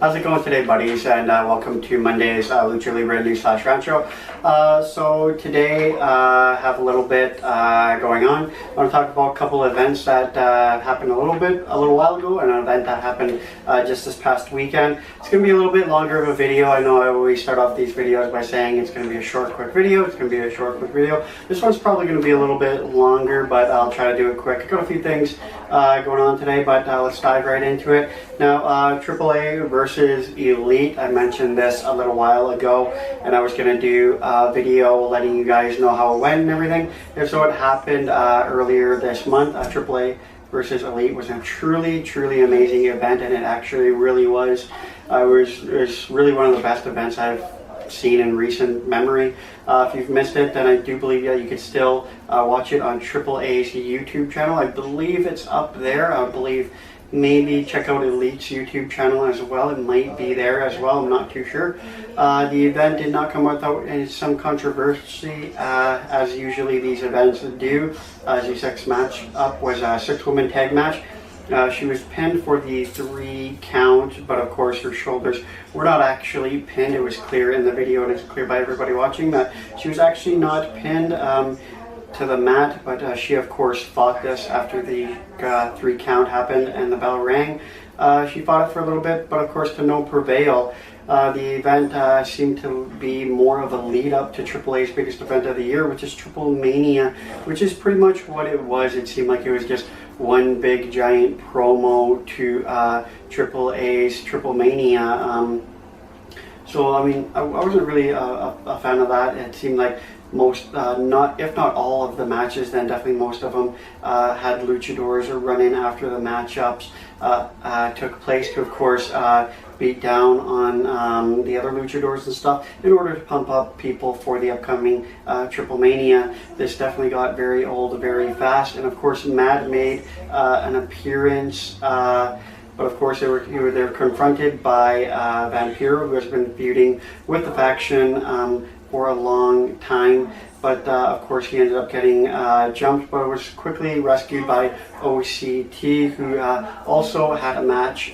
How's it going today, buddies? And welcome to Monday's Lucha Libre /rant show. So today I have a little bit going on. I want to talk about a couple of events that happened a little while ago, and an event that happened just this past weekend. It's going to be a little bit longer of a video. I know I always start off these videos by saying it's going to be a short, quick video. It's going to be a short, quick video. This one's probably going to be a little bit longer, but I'll try to do it quick. I've got a few things going on today, but let's dive right into it. Now, AAA versus Elite. I mentioned this a little while ago, and I was going to do a video letting you guys know how it went and everything. And so it happened earlier this month. AAA versus Elite was a truly amazing event, and it actually really was. It was really one of the best events I've seen in recent memory. If you've missed it, then I do believe you could still watch it on AAA's YouTube channel. I believe it's up there. I believe maybe check out Elite's YouTube channel as well. It might be there as well. I'm not too sure. The event did not come without some controversy, as usually these events do. The sixth match up was a 6-woman tag match. She was pinned for the 3 count, but of course her shoulders were not actually pinned. It was clear in the video, and it's clear by everybody watching that she was actually not pinned to the mat, but she of course fought this after the 3 count happened and the bell rang. She fought it for a little bit, but of course to no prevail. The event seemed to be more of a lead up to AAA's biggest event of the year, which is Triplemainia, which is pretty much what it was. It seemed like it was just one big giant promo to AAA's Triplemainia. So I mean, I wasn't really a fan of that. It seemed like most, if not all of the matches, then definitely most of them had luchadors or run in after the matchups took place to, of course, beat down on the other luchadors and stuff in order to pump up people for the upcoming Triplemainia. This definitely got very old very fast, and of course Mad made an appearance. But of course they were confronted by Vampiro, who has been feuding with the faction for a long time, but of course he ended up getting jumped, but was quickly rescued by OCT, who also had a match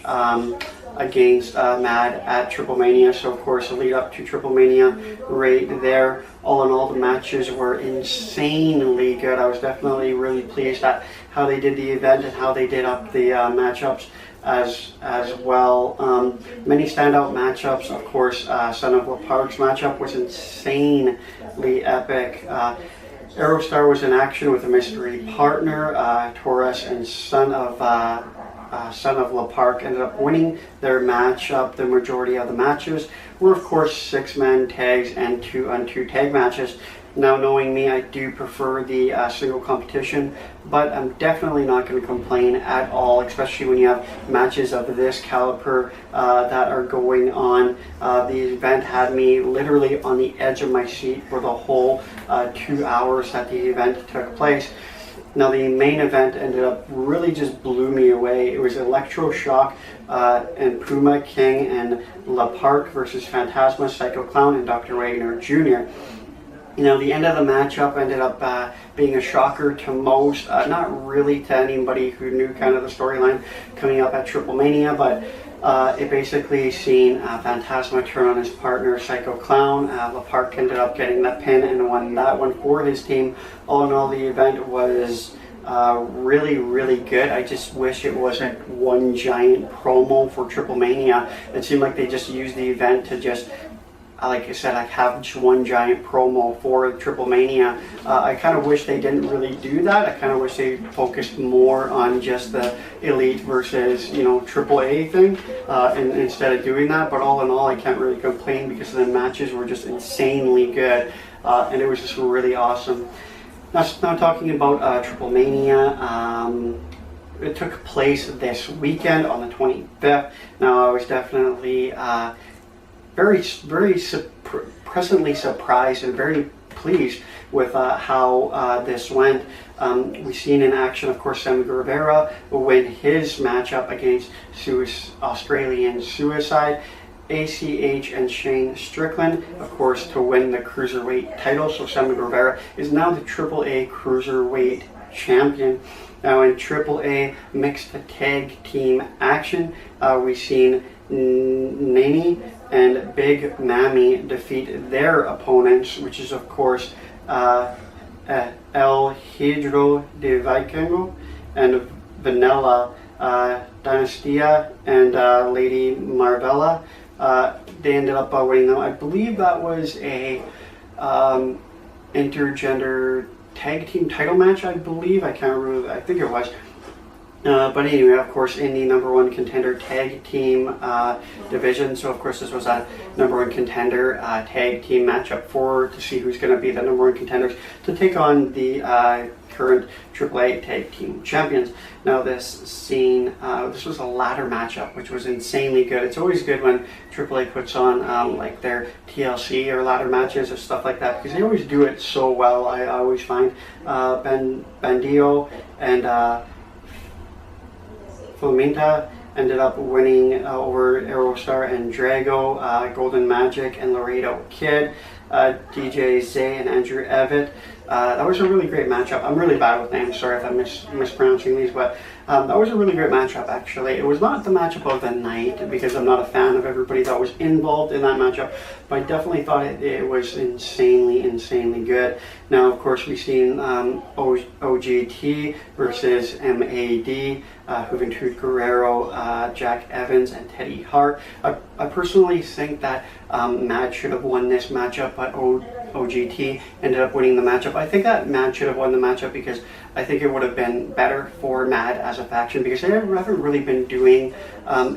against Mad at Triplemainia. So of course the lead up to Triplemainia right there. All in all, the matches were insanely good. I was definitely really pleased at how they did the event and how they did up the matchups as well. Many standout matchups, of course. Son of la.park's matchup was insanely epic. Aerostar was in action with a mystery partner. Torres and Son of la.park ended up winning their matchup. The majority of the matches were, of course, 6-man tags and 2-on-2 tag matches. Now, knowing me, I do prefer the single competition, but I'm definitely not going to complain at all, especially when you have matches of this caliber that are going on. The event had me literally on the edge of my seat for the whole 2 hours that the event took place. Now, the main event ended up really just blew me away. It was Electroshock and Puma King and la.park versus Phantasma, Psycho Clown, and Dr. Wagner Jr. You know, the end of the matchup ended up being a shocker to most, not really to anybody who knew kind of the storyline coming up at Triplemainia, but it basically seen Phantasma turn on his partner, Psycho Clown. la.park ended up getting that pin and won that one for his team. All in all, the event was really good. I just wish it wasn't one giant promo for Triplemainia. It seemed like they just used the event to just, like I said, I have just one giant promo for Triplemainia. I kind of wish they didn't really do that. I kind of wish they focused more on just the Elite versus, AAA thing, and instead of doing that. But all in all, I can't really complain because the matches were just insanely good, and it was just really awesome. Now talking about Triplemainia. It took place this weekend on the 25th. Now I was definitely very pleasantly surprised and very pleased with how this went. We've seen in action, of course, Sammy Guevara win his matchup against Australian Suicide. ACH and Shane Strickland, of course, to win the Cruiserweight title. So Sammy Guevara is now the AAA Cruiserweight champion. Now in AAA mixed tag team action, we've seen Nani and Big Mammy defeat their opponents, which is of course El Hidro de Vikingo and Vanilla Dynastia and Lady Marvella. They ended up winning them. I believe that was a intergender tag team title match, I believe. I can't remember. I think it was. But anyway, of course, in the #1 contender tag team division. So, of course, this was a #1 contender tag team matchup to see who's going to be the #1 contenders to take on the current AAA tag team champions. Now, this was a ladder matchup, which was insanely good. It's always good when AAA puts on like their TLC or ladder matches or stuff like that, because they always do it so well. I always find Bandido and Flaminta ended up winning over Aerostar and Drago, Golden Magic and Laredo Kid, DJ Zay and Andrew Evett. That was a really great matchup. I'm really bad with names, sorry if I'm mispronouncing these, but that was a really great matchup actually. It was not the matchup of the night because I'm not a fan of everybody that was involved in that matchup, but I definitely thought it was insanely good. Now, of course, we've seen OGT versus MAD, Juventud Guerrero, Jack Evans, and Teddy Hart. I personally think that Mad should have won this matchup, but OGT ended up winning the matchup. I think that Mad should have won the matchup because I think it would have been better for Mad as a faction, because they haven't really been doing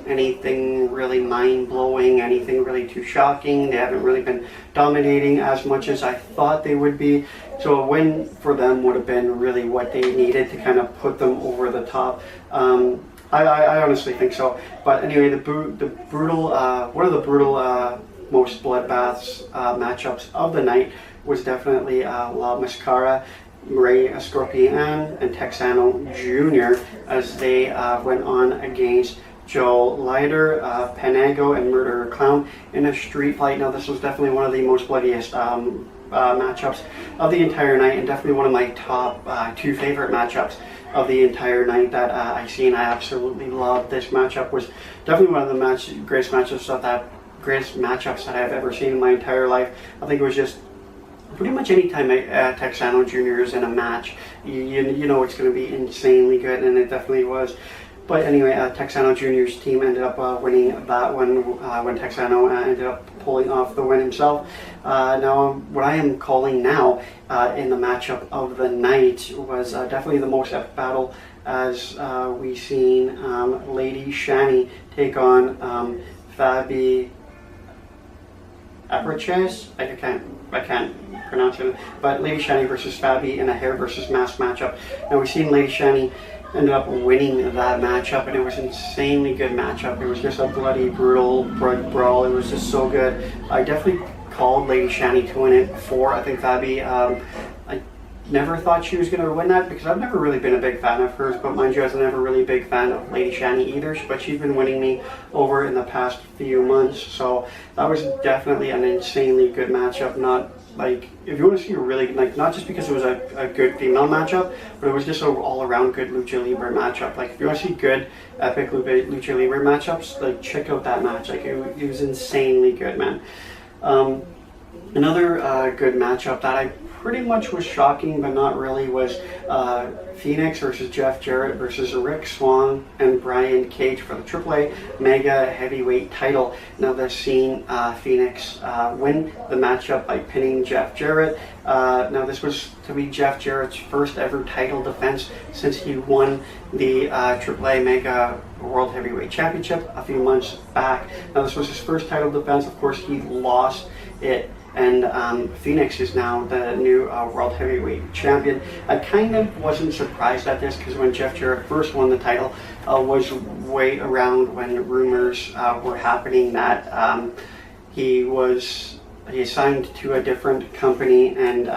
anything really mind-blowing, anything really too shocking. They haven't really been dominating as much as I thought they would be. So a win for them would have been really what they needed to kind of put them over the top. I honestly think so. But anyway, one of the brutal most bloodbaths matchups of the night was definitely La Mascara, Ray Escorpion, and Texano Jr. as they went on against Joe Lider, Panego, and Murderer Clown in a street fight. Now, this was definitely one of the most bloodiest matchups of the entire night, and definitely one of my top 2 favorite matchups of the entire night that I've seen. I absolutely loved this matchup. Was definitely one of the greatest matchups that I've ever seen in my entire life. I think it was just pretty much any time Texano Jr. is in a match, you know it's going to be insanely good, and it definitely was. But anyway, Texano Jr.'s team ended up winning that one when Texano ended up pulling off the win himself. Now, what I am calling now in the matchup of the night was definitely the most epic battle, as we seen Lady Shani take on Fabi Abraches. I can't pronounce it, but Lady Shani versus Fabi in a hair versus mask matchup. Now, we've seen Lady Shani ended up winning that matchup, and it was an insanely good matchup. It was just a bloody, brutal brawl. It was just so good. I definitely called Lady Shani to win it before. I think Fabi, I never thought she was going to win that because I've never really been a big fan of hers, but mind you, I was never really a big fan of Lady Shani either, but she's been winning me over in the past few months, so that was definitely an insanely good matchup. Not like, if you want to see a really, like, not just because it was a good female matchup, but it was just an all-around good Lucha Libre matchup. Like, if you want to see good, epic Lucha Libre matchups, like, check out that match. Like, it was insanely good, man. Another good matchup that I pretty much was shocking, but not really, was Phoenix versus Jeff Jarrett versus Rick Swan and Brian Cage for the AAA Mega Heavyweight title. Now, they've seen Phoenix win the matchup by pinning Jeff Jarrett. Now, this was to be Jeff Jarrett's first ever title defense since he won the AAA Mega World Heavyweight Championship a few months back. Now, this was his first title defense. Of course, he lost it, and Phoenix is now the new World Heavyweight Champion. I kind of wasn't surprised at this because when Jeff Jarrett first won the title was way around when rumors were happening that he signed to a different company and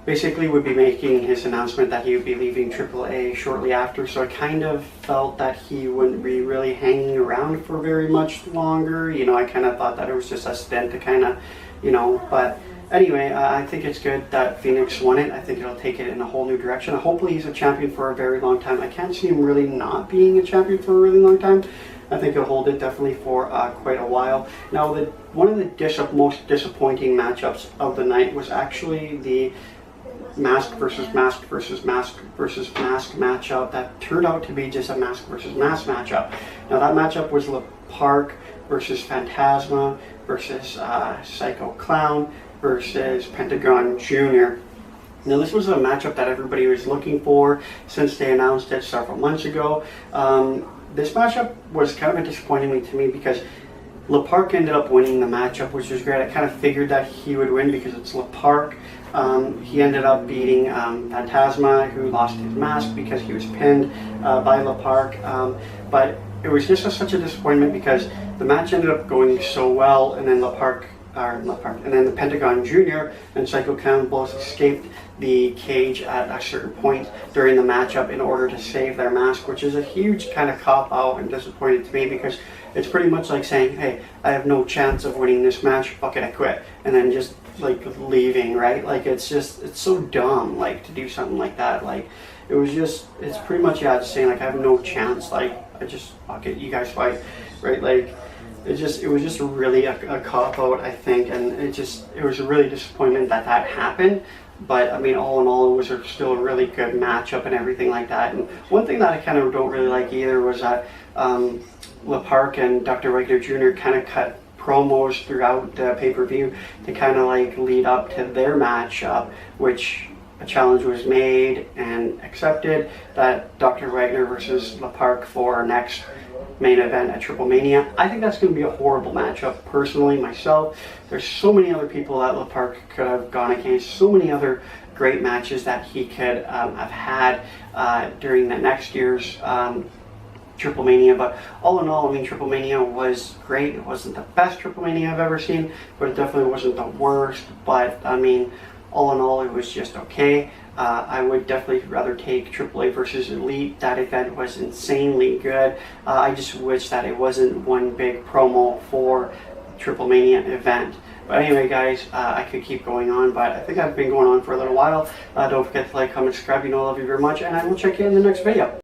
basically would be making his announcement that he would be leaving AAA shortly after. So I kind of felt that he wouldn't be really hanging around for very much longer. You know, I kind of thought that it was just a stint to kind of, you know, but anyway, I think it's good that Phoenix won it. I think it'll take it in a whole new direction. Hopefully he's a champion for a very long time. I can't see him really not being a champion for a really long time. I think he'll hold it definitely for quite a while. Now, one of the most disappointing matchups of the night was actually the mask versus mask versus mask versus mask matchup that turned out to be just a mask versus mask matchup. Now, that matchup was la.park versus Phantasma versus Psycho Clown versus Pentagon Jr. Now, this was a matchup that everybody was looking for since they announced it several months ago. This matchup was kind of disappointing to me because la.park ended up winning the matchup, which was great. I kind of figured that he would win because it's la.park. He ended up beating Phantasma, who lost his mask because he was pinned by la.park. But it was just such a disappointment because the match ended up going so well, and then and then the Pentagon Jr. and Psycho Clown both escaped the cage at a certain point during the matchup in order to save their mask, which is a huge kind of cop-out and disappointing to me because it's pretty much like saying, hey, I have no chance of winning this match, fuck it, I quit, and then just like leaving, right? Like it's so dumb, like, to do something like that. Like, it's pretty much, yeah, just saying like I have no chance, like I just, fuck it, you guys fight, right? Like it was just really a cop-out, I think, and it was a really disappointment that happened. But I mean, all in all, it was still a really good matchup and everything like that. And one thing that I kind of don't really like either was that la.park and Dr. Wagner Jr. kind of cut promos throughout the pay-per-view to kind of like lead up to their matchup, which a challenge was made and accepted that Dr. Wagner versus la.park for our next main event at Triplemainia. I think that's going to be a horrible matchup, personally, myself. There's so many other people that la.park could have gone against, so many other great matches that he could have had during the next year's Triplemainia. But all in all, I mean, Triplemainia was great. It wasn't the best Triplemainia I've ever seen, but it definitely wasn't the worst. But I mean, all in all, it was just okay. I would definitely rather take AAA versus Elite. That event was insanely good. I just wish that it wasn't one big promo for Triplemainia event. But anyway, guys, I could keep going on, but I think I've been going on for a little while. Don't forget to like, comment, subscribe. You know I love you very much, and I will check you in the next video.